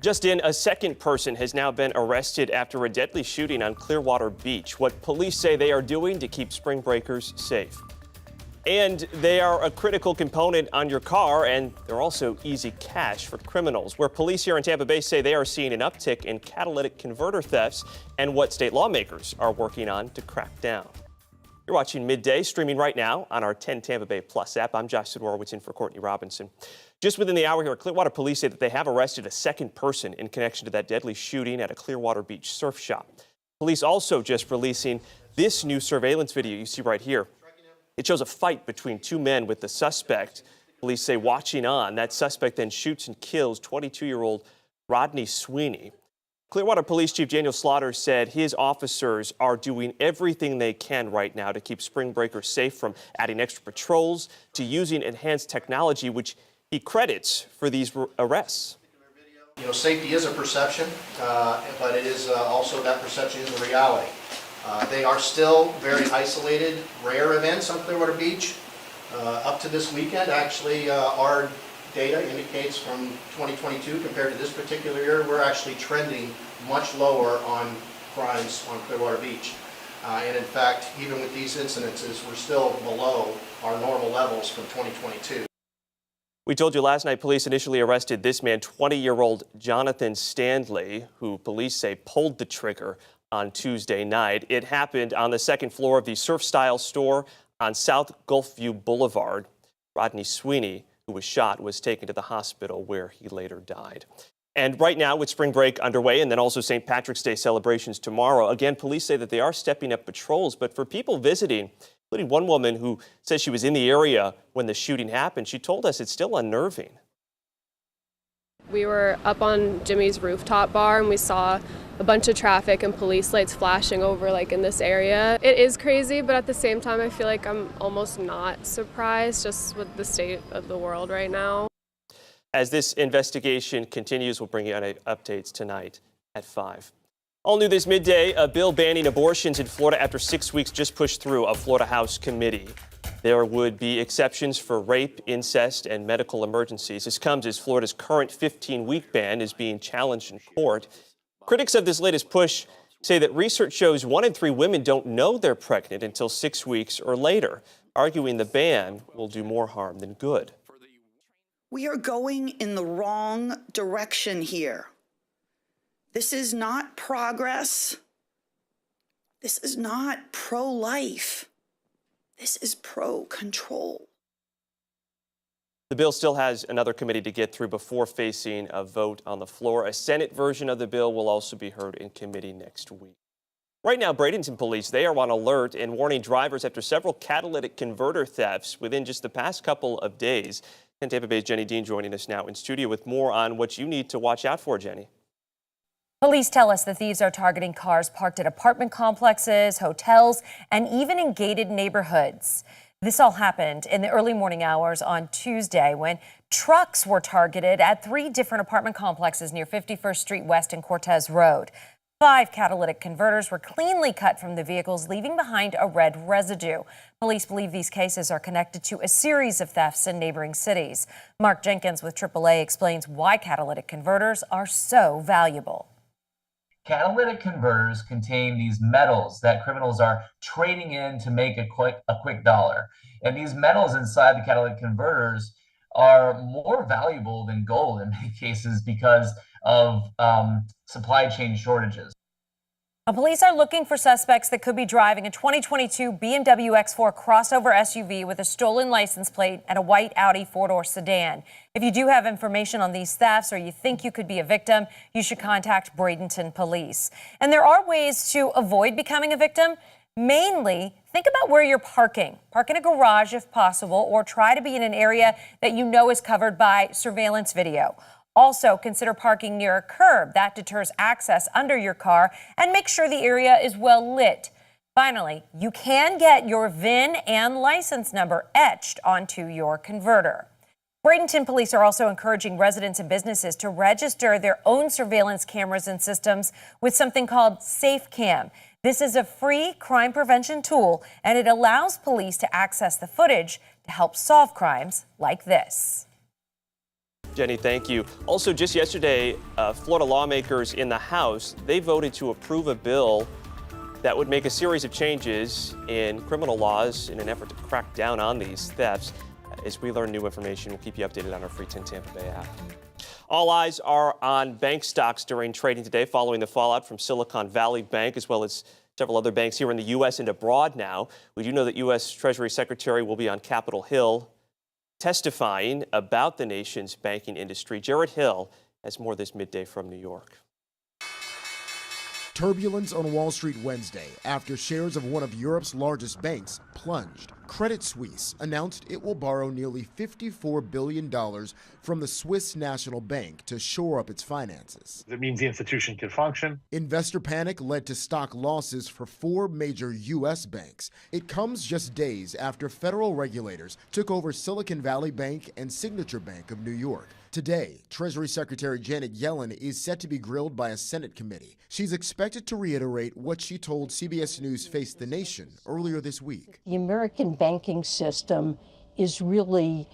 Just in, a second person has now been arrested after a deadly shooting on Clearwater Beach. What police say they are doing to keep spring breakers safe. And they are a critical component on your car, and they're also easy cash for criminals, where police here in Tampa Bay say they are seeing an uptick in catalytic converter thefts and what state lawmakers are working on to crack down. You're watching Midday, streaming right now on our 10 Tampa Bay Plus app. I'm Josh Sidorowicz in for Courtney Robinson. Just within the hour here, Clearwater police say that they have arrested a second person in connection to that deadly shooting at a Clearwater Beach surf shop. Police also just releasing this new surveillance video you see right here. It shows a fight between two men with the suspect. Police say watching on, that suspect then shoots and kills 22-year-old Rodney Sweeney. Clearwater Police Chief Daniel Slaughter said his officers are doing everything they can right now to keep spring breakers safe, from adding extra patrols to using enhanced technology, which he credits for these arrests. You know, safety is a perception, but it is also that perception is a reality. They are still very isolated, rare events on Clearwater Beach. Up to this weekend, actually, our data indicates from 2022 compared to this particular year, we're actually trending much lower on crimes on Clearwater Beach. And in fact, even with these incidences, we're still below our normal levels from 2022. We told you last night police initially arrested this man, 20-year-old Jonathan Stanley, who police say pulled the trigger on Tuesday night. It happened on the second floor of the Surf Style store on South Gulfview Boulevard. Rodney Sweeney, who was shot, was taken to the hospital where he later died. And right now, with spring break underway and then also St. Patrick's Day celebrations tomorrow, again, police say that they are stepping up patrols. But for people visiting, including one woman who says she was in the area when the shooting happened, she told us it's still unnerving. We were up on Jimmy's rooftop bar and we saw a bunch of traffic and police lights flashing over in this area. It is crazy, but at the same time I feel like I'm almost not surprised just with the state of the world right now. As this investigation continues, we'll bring you updates tonight at 5. All new this midday, a bill banning abortions in Florida after 6 weeks just pushed through a Florida House committee. There would be exceptions for rape, incest, and medical emergencies. This comes as Florida's current 15-week ban is being challenged in court. Critics of this latest push say that research shows 1 in 3 women don't know they're pregnant until 6 weeks or later, arguing the ban will do more harm than good. We are going in the wrong direction here. This is not progress. This is not pro-life. This is pro-control. The bill still has another committee to get through before facing a vote on the floor. A Senate version of the bill will also be heard in committee next week. Right now, Bradenton police, they are on alert and warning drivers after several catalytic converter thefts within just the past couple of days. And Tampa Bay's Jenny Dean joining us now in studio with more on what you need to watch out for, Jenny. Police tell us the thieves are targeting cars parked at apartment complexes, hotels, and even in gated neighborhoods. This all happened in the early morning hours on Tuesday when trucks were targeted at 3 different apartment complexes near 51st Street West and Cortez Road. 5 catalytic converters were cleanly cut from the vehicles, leaving behind a red residue. Police believe these cases are connected to a series of thefts in neighboring cities. Mark Jenkins with AAA explains why catalytic converters are so valuable. Catalytic converters contain these metals that criminals are trading in to make a quick dollar. And these metals inside the catalytic converters are more valuable than gold in many cases because of supply chain shortages. Police are looking for suspects that could be driving a 2022 BMW X4 crossover SUV with a stolen license plate and a white Audi 4-door sedan. If you do have information on these thefts or you think you could be a victim, you should contact Bradenton Police. And there are ways to avoid becoming a victim. Mainly, think about where you're parking. Park in a garage if possible, or try to be in an area that you know is covered by surveillance video. Also, consider parking near a curb. That deters access under your car, and make sure the area is well lit. Finally, you can get your VIN and license number etched onto your converter. Bradenton police are also encouraging residents and businesses to register their own surveillance cameras and systems with something called SafeCam. This is a free crime prevention tool, and it allows police to access the footage to help solve crimes like this. Jenny, thank you. Also, just yesterday, Florida lawmakers in the House, they voted to approve a bill that would make a series of changes in criminal laws in an effort to crack down on these thefts. As we learn new information, we'll keep you updated on our Free 10 Tampa Bay app. All eyes are on bank stocks during trading today following the fallout from Silicon Valley Bank, as well as several other banks here in the U.S. and abroad now. We do know that U.S. Treasury Secretary will be on Capitol Hill testifying about the nation's banking industry. Jared Hill has more this midday from New York. Turbulence on Wall Street Wednesday after shares of one of Europe's largest banks plunged. Credit Suisse announced it will borrow nearly $54 billion from the Swiss National Bank to shore up its finances. It means the institution can function. Investor panic led to stock losses for 4 major U.S. banks. It comes just days after federal regulators took over Silicon Valley Bank and Signature Bank of New York. Today, Treasury Secretary Janet Yellen is set to be grilled by a Senate committee. She's expected to reiterate what she told CBS News Face the Nation earlier this week. The American banking system is really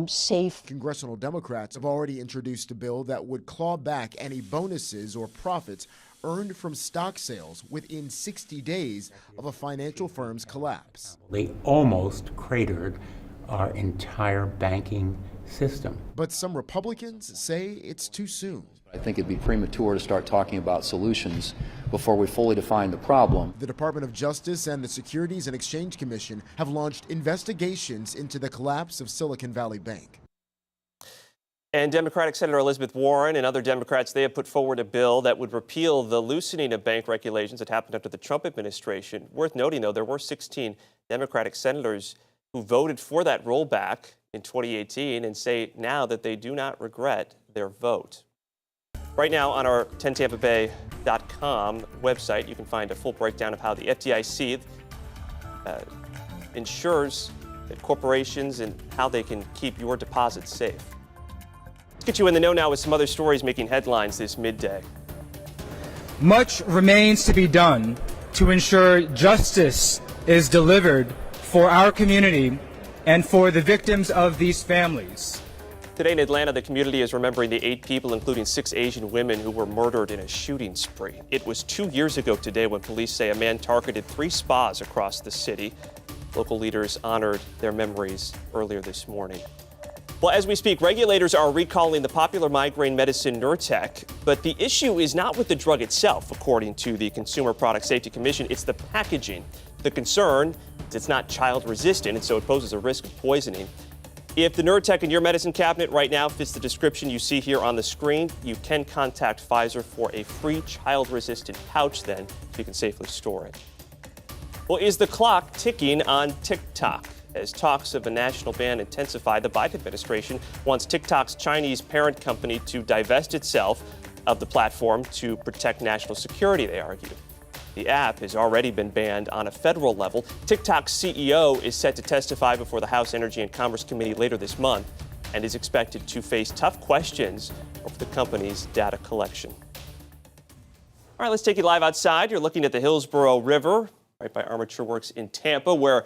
safe. Congressional Democrats have already introduced a bill that would claw back any bonuses or profits earned from stock sales within 60 days of a financial firm's collapse. They almost cratered our entire banking system. But some Republicans say it's too soon. I think it'd be premature to start talking about solutions before we fully define the problem. The Department of Justice and the Securities and Exchange Commission have launched investigations into the collapse of Silicon Valley Bank. And Democratic Senator Elizabeth Warren and other Democrats, they have put forward a bill that would repeal the loosening of bank regulations that happened under the Trump administration. Worth noting, though, there were 16 Democratic senators who voted for that rollback in 2018 and say now that they do not regret their vote. Right now on our 10tampabay.com website, you can find a full breakdown of how the FDIC ensures that corporations and how they can keep your deposits safe. Let's get you in the know now with some other stories making headlines this midday. Much remains to be done to ensure justice is delivered for our community and for the victims of these families. Today in Atlanta, the community is remembering the 8 people, including 6 Asian women, who were murdered in a shooting spree. It was 2 years ago today when police say a man targeted 3 spas across the city. Local leaders honored their memories earlier this morning. Well, as we speak, regulators are recalling the popular migraine medicine Nurtec, but the issue is not with the drug itself, according to the Consumer Product Safety Commission. It's the packaging. The concern is it's not child-resistant, and so it poses a risk of poisoning. If the Nurtec in your medicine cabinet right now fits the description you see here on the screen, you can contact Pfizer for a free child-resistant pouch then, so you can safely store it. Well, is the clock ticking on TikTok? As talks of a national ban intensify, the Biden administration wants TikTok's Chinese parent company to divest itself of the platform to protect national security, they argue. The app has already been banned on a federal level. TikTok's CEO is set to testify before the House Energy and Commerce Committee later this month and is expected to face tough questions over the company's data collection. All right, let's take you live outside. You're looking at the Hillsborough River, right by Armature Works in Tampa, where, of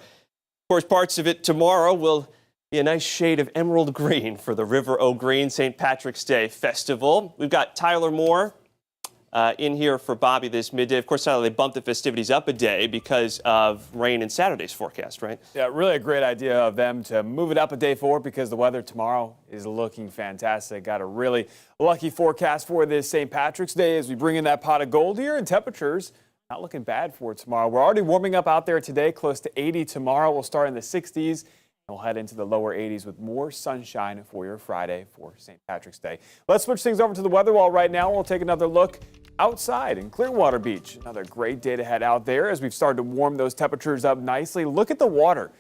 course, parts of it tomorrow will be a nice shade of emerald green for the River O' Green St. Patrick's Day Festival. We've got Tyler Moore in here for Bobby this midday. Of course, Tyler, they bumped the festivities up a day because of rain in Saturday's forecast, right? Yeah, really a great idea of them to move it up a day forward because the weather tomorrow is looking fantastic. Got a really lucky forecast for this St. Patrick's Day as we bring in that pot of gold here, and temperatures not looking bad for tomorrow. We're already warming up out there today, close to 80 tomorrow. We'll start in the 60s. We'll head into the lower 80s with more sunshine for your Friday for St. Patrick's Day. Let's switch things over to the weather wall right now. We'll take another look outside in Clearwater Beach. Another great day to head out there as we've started to warm those temperatures up nicely. Look at the water.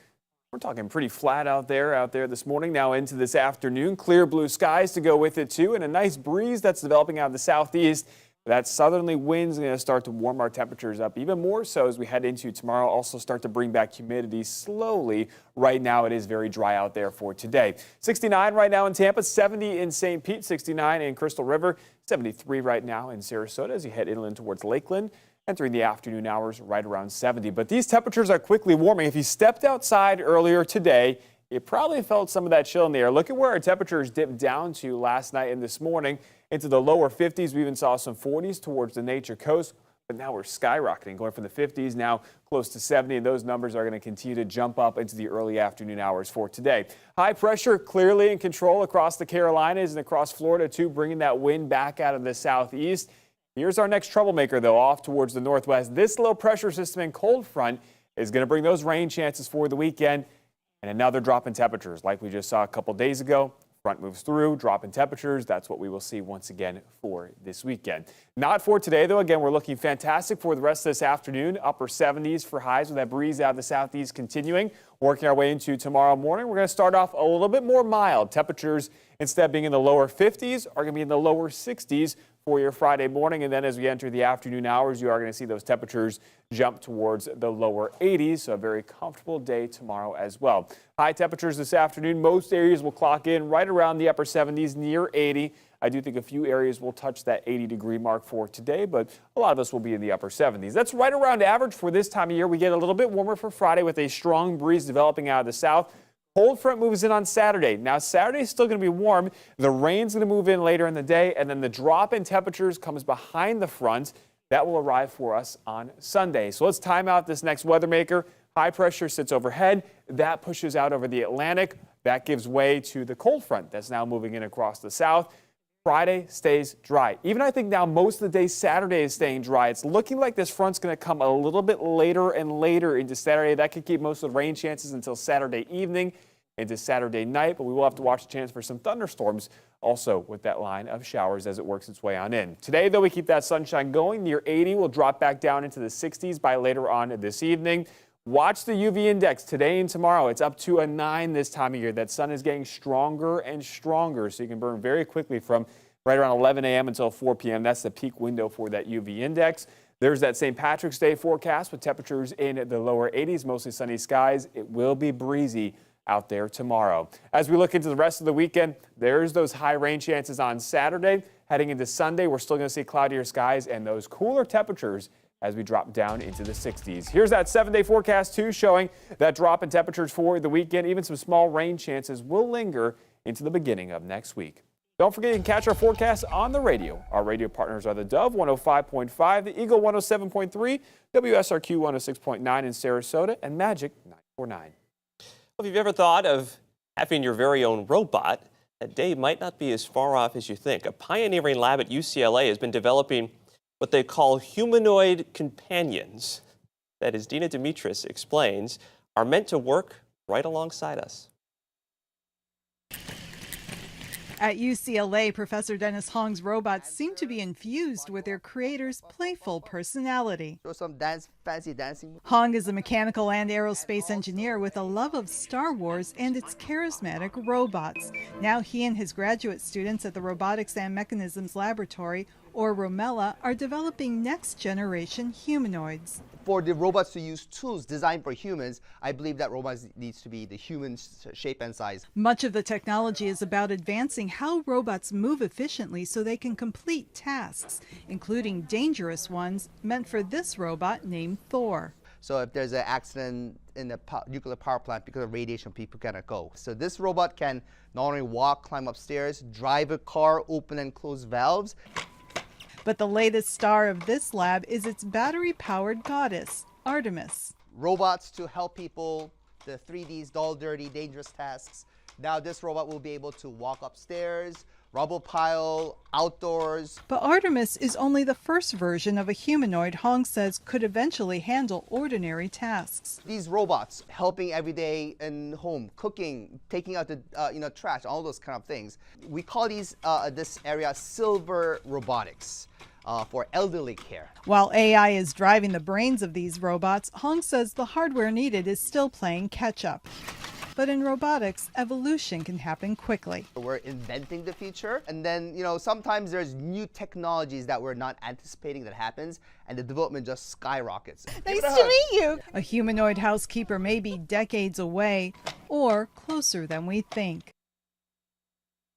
We're talking pretty flat out there this morning, now into this afternoon. Clear blue skies to go with it too, and a nice breeze that's developing out of the southeast. That southerly wind's going to start to warm our temperatures up even more so as we head into tomorrow. Also start to bring back humidity slowly. Right now it is very dry out there for today. 69 right now in Tampa, 70 in St. Pete, 69 in Crystal River, 73 right now in Sarasota as you head inland towards Lakeland. Entering the afternoon hours right around 70. But these temperatures are quickly warming. If you stepped outside earlier today, you probably felt some of that chill in the air. Look at where our temperatures dipped down to last night and this morning into the lower 50s. We even saw some 40s towards the Nature Coast, but now we're skyrocketing, going from the 50s now close to 70, and those numbers are going to continue to jump up into the early afternoon hours for today. High pressure clearly in control across the Carolinas and across Florida too, bringing that wind back out of the southeast. Here's our next troublemaker, though, off towards the northwest. This low pressure system and cold front is going to bring those rain chances for the weekend and another drop in temperatures like we just saw a couple days ago. Front moves through, drop in temperatures. That's what we will see once again for this weekend. Not for today, though. Again, we're looking fantastic for the rest of this afternoon. Upper 70s for highs with that breeze out of the southeast continuing. Working our way into tomorrow morning, we're going to start off a little bit more mild. Temperatures, instead of being in the lower 50s, are going to be in the lower 60s for your Friday morning. And then as we enter the afternoon hours, you are going to see those temperatures jump towards the lower 80s. So a very comfortable day tomorrow as well. High temperatures this afternoon. Most areas will clock in right around the upper 70s, near 80. I do think a few areas will touch that 80-degree mark for today, but a lot of us will be in the upper 70s. That's right around average for this time of year. We get a little bit warmer for Friday with a strong breeze developing out of the south. Cold front moves in on Saturday. Now, Saturday is still going to be warm. The rain's going to move in later in the day, and then the drop in temperatures comes behind the front. That will arrive for us on Sunday. So let's time out this next weather maker. High pressure sits overhead. That pushes out over the Atlantic. That gives way to the cold front that's now moving in across the south. Friday stays dry. Even I think now most of the day Saturday is staying dry. It's looking like this front's going to come a little bit later and later into Saturday. That could keep most of the rain chances until Saturday evening into Saturday night, but we will have to watch the chance for some thunderstorms also with that line of showers as it works its way on in. Today, though, we keep that sunshine going. Near 80, we'll drop back down into the 60s by later on this evening. Watch the UV index today and tomorrow. It's up to a 9 this time of year. That sun is getting stronger and stronger, so you can burn very quickly from right around 11 a.m. until 4 p.m. That's the peak window for that UV index. There's that St. Patrick's Day forecast with temperatures in the lower 80s, mostly sunny skies. It will be breezy out there tomorrow. As we look into the rest of the weekend, there's those high rain chances on Saturday. Heading into Sunday, we're still going to see cloudier skies and those cooler temperatures as we drop down into the 60s. Here's that 7-day forecast, too, showing that drop in temperatures for the weekend. Even some small rain chances will linger into the beginning of next week. Don't forget you can catch our forecast on the radio. Our radio partners are the Dove 105.5, the Eagle 107.3, WSRQ 106.9 in Sarasota, and Magic 949. If you've ever thought of having your very own robot, that day might not be as far off as you think. A pioneering lab at UCLA has been developing what they call humanoid companions that, as Dina Dimitris explains, are meant to work right alongside us. At UCLA, Professor Dennis Hong's robots seem to be infused with their creator's playful personality. Some fancy dancing. Hong is a mechanical and aerospace engineer with a love of Star Wars and its charismatic robots. Now he and his graduate students at the Robotics and Mechanisms Laboratory, or ROMELA, are developing next-generation humanoids. For the robots to use tools designed for humans, I believe that robots needs to be the human shape and size. Much of the technology is about advancing how robots move efficiently so they can complete tasks, including dangerous ones meant for this robot named Thor. So if there's an accident in the nuclear power plant because of radiation, people cannot go. So this robot can not only walk, climb upstairs, drive a car, open and close valves. But the latest star of this lab is its battery-powered goddess, Artemis. Robots to help people, the 3Ds, dull, dirty, dangerous tasks. Now this robot will be able to walk upstairs, rubble pile, outdoors. But Artemis is only the first version of a humanoid Hong says could eventually handle ordinary tasks. These robots helping every day in home, cooking, taking out the trash, all those kind of things. We call these this area silver robotics. For elderly care. While AI is driving the brains of these robots, Hong says the hardware needed is still playing catch-up. But in robotics, evolution can happen quickly. We're inventing the future, and then, sometimes there's new technologies that we're not anticipating that happens, and the development just skyrockets. Nice to meet you! A humanoid housekeeper may be decades away, or closer than we think.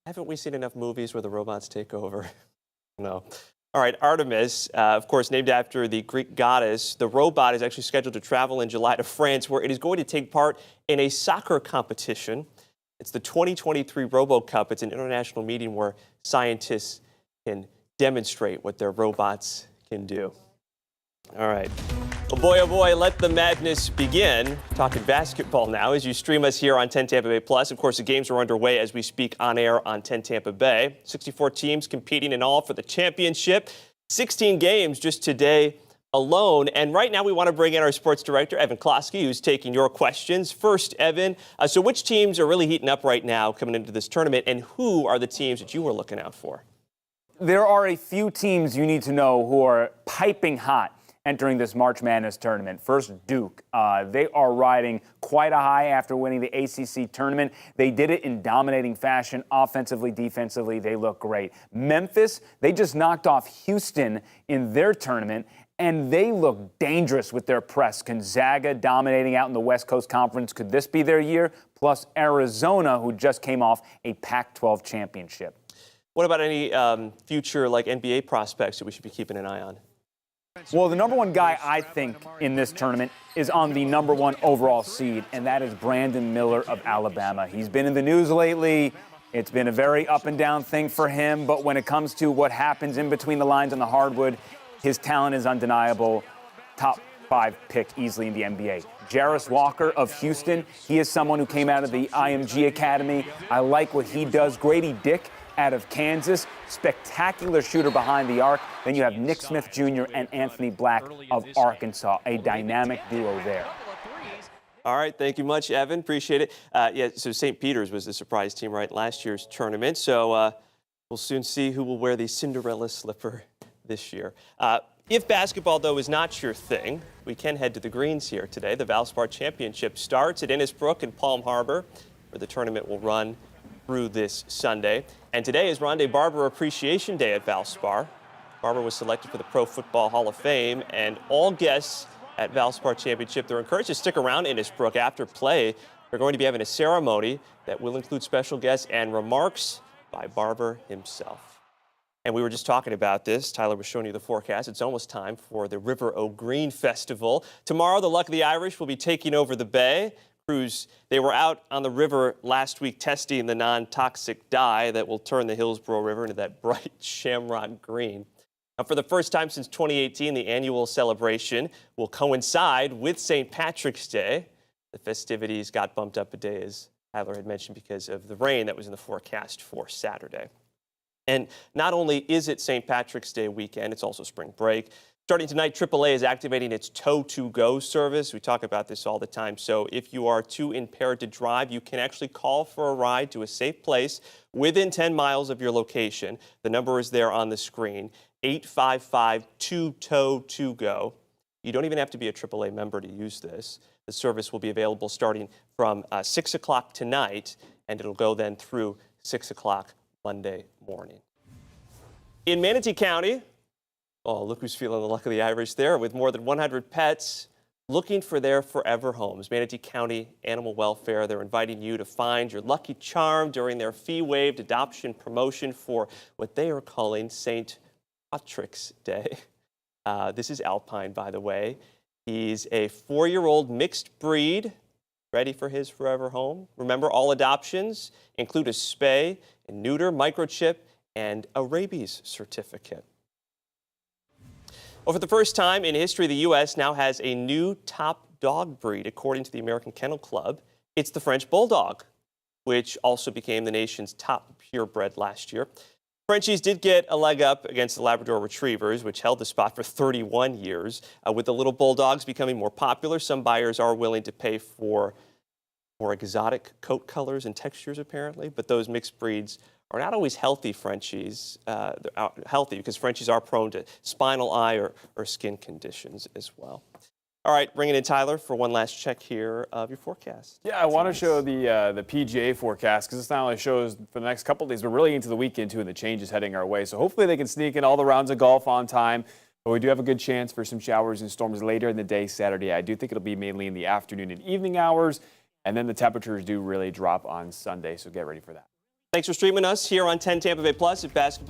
Haven't we seen enough movies where the robots take over? No. All right, Artemis, of course, named after the Greek goddess. The robot is actually scheduled to travel in July to France, where it is going to take part in a soccer competition. It's the 2023 Robo Cup. It's an international meeting where scientists can demonstrate what their robots can do. All right. Well, oh boy, let the madness begin. Talking basketball now as you stream us here on 10 Tampa Bay Plus. Of course, the games are underway as we speak on air on 10 Tampa Bay. 64 teams competing in all for the championship. 16 games just today alone. And right now we want to bring in our sports director, Evan Klosky, who's taking your questions. First, Evan, so which teams are really heating up right now coming into this tournament, and who are the teams that you were looking out for? There are a few teams you need to know who are piping hot entering this March Madness tournament. First, Duke. They are riding quite a high after winning the ACC tournament. They did it in dominating fashion, offensively, defensively. They look great. Memphis, they just knocked off Houston in their tournament, and they look dangerous with their press. Gonzaga dominating out in the West Coast Conference. Could this be their year? Plus Arizona, who just came off a Pac-12 championship. What about any future NBA prospects that we should be keeping an eye on? Well, the number one guy, I think, in this tournament is on the number one overall seed, and that is Brandon Miller of Alabama. He's been in the news lately. It's been a very up and down thing for him, but when it comes to what happens in between the lines on the hardwood, his talent is undeniable. Top 5 pick easily in the NBA. Jarris Walker of Houston, he is someone who came out of the IMG Academy. I like what he does. Grady Dick out of Kansas, spectacular shooter behind the arc. Then you have Nick Smith Jr. and Anthony Black of Arkansas, a dynamic duo there. All right, thank you much, Evan. Appreciate it. So St. Peter's was the surprise team, right, last year's tournament. So we'll soon see who will wear the Cinderella slipper this year. If basketball, though, is not your thing, we can head to the greens here today. The Valspar Championship starts at Innisbrook and Palm Harbor, where the tournament will run through this Sunday. And today is Rondé Barber Appreciation Day at Valspar. Barber was selected for the Pro Football Hall of Fame, and all guests at Valspar Championship, they're encouraged to stick around Innisbrook after play. They're going to be having a ceremony that will include special guests and remarks by Barber himself. And we were just talking about this. Tyler was showing you the forecast. It's almost time for the River O' Green Festival. Tomorrow, the Luck of the Irish will be taking over the bay. Crews, they were out on the river last week testing the non-toxic dye that will turn the Hillsborough River into that bright shamrock green. Now, for the first time since 2018, the annual celebration will coincide with St. Patrick's Day. The festivities got bumped up a day, as Tyler had mentioned, because of the rain that was in the forecast for Saturday. And not only is it St. Patrick's Day weekend, it's also spring break. Starting tonight, AAA is activating its Tow-to-Go service. We talk about this all the time. So if you are too impaired to drive, you can actually call for a ride to a safe place within 10 miles of your location. The number is there on the screen, 855-2-TOW-to-GO. You don't even have to be a AAA member to use this. The service will be available starting from 6 o'clock tonight, and it'll go then through 6 o'clock Monday morning. In Manatee County, oh, look who's feeling the luck of the Irish there, with more than 100 pets looking for their forever homes. Manatee County Animal Welfare, they're inviting you to find your lucky charm during their fee-waived adoption promotion for what they are calling St. Patrick's Day. This is Alpine, by the way. He's a 4-year-old mixed breed, ready for his forever home. Remember, all adoptions include a spay and neuter, microchip, and a rabies certificate. Well, for the first time in history, the U.S. now has a new top dog breed, according to the American Kennel Club. It's the French Bulldog, which also became the nation's top purebred last year. Frenchies did get a leg up against the Labrador Retrievers, which held the spot for 31 years. With the little Bulldogs becoming more popular, some buyers are willing to pay for more exotic coat colors and textures, apparently, but those mixed breeds are not always healthy Frenchies. They're healthy because Frenchies are prone to spinal eye or skin conditions as well. All right, bringing in Tyler for one last check here of your forecast. Yeah, I want to show the PGA forecast because this not only shows for the next couple of days, but really into the weekend too, and the changes heading our way. So hopefully they can sneak in all the rounds of golf on time. But we do have a good chance for some showers and storms later in the day Saturday. I do think it'll be mainly in the afternoon and evening hours, and then the temperatures do really drop on Sunday, so get ready for that. Thanks for streaming us here on 10 Tampa Bay Plus at Basketball.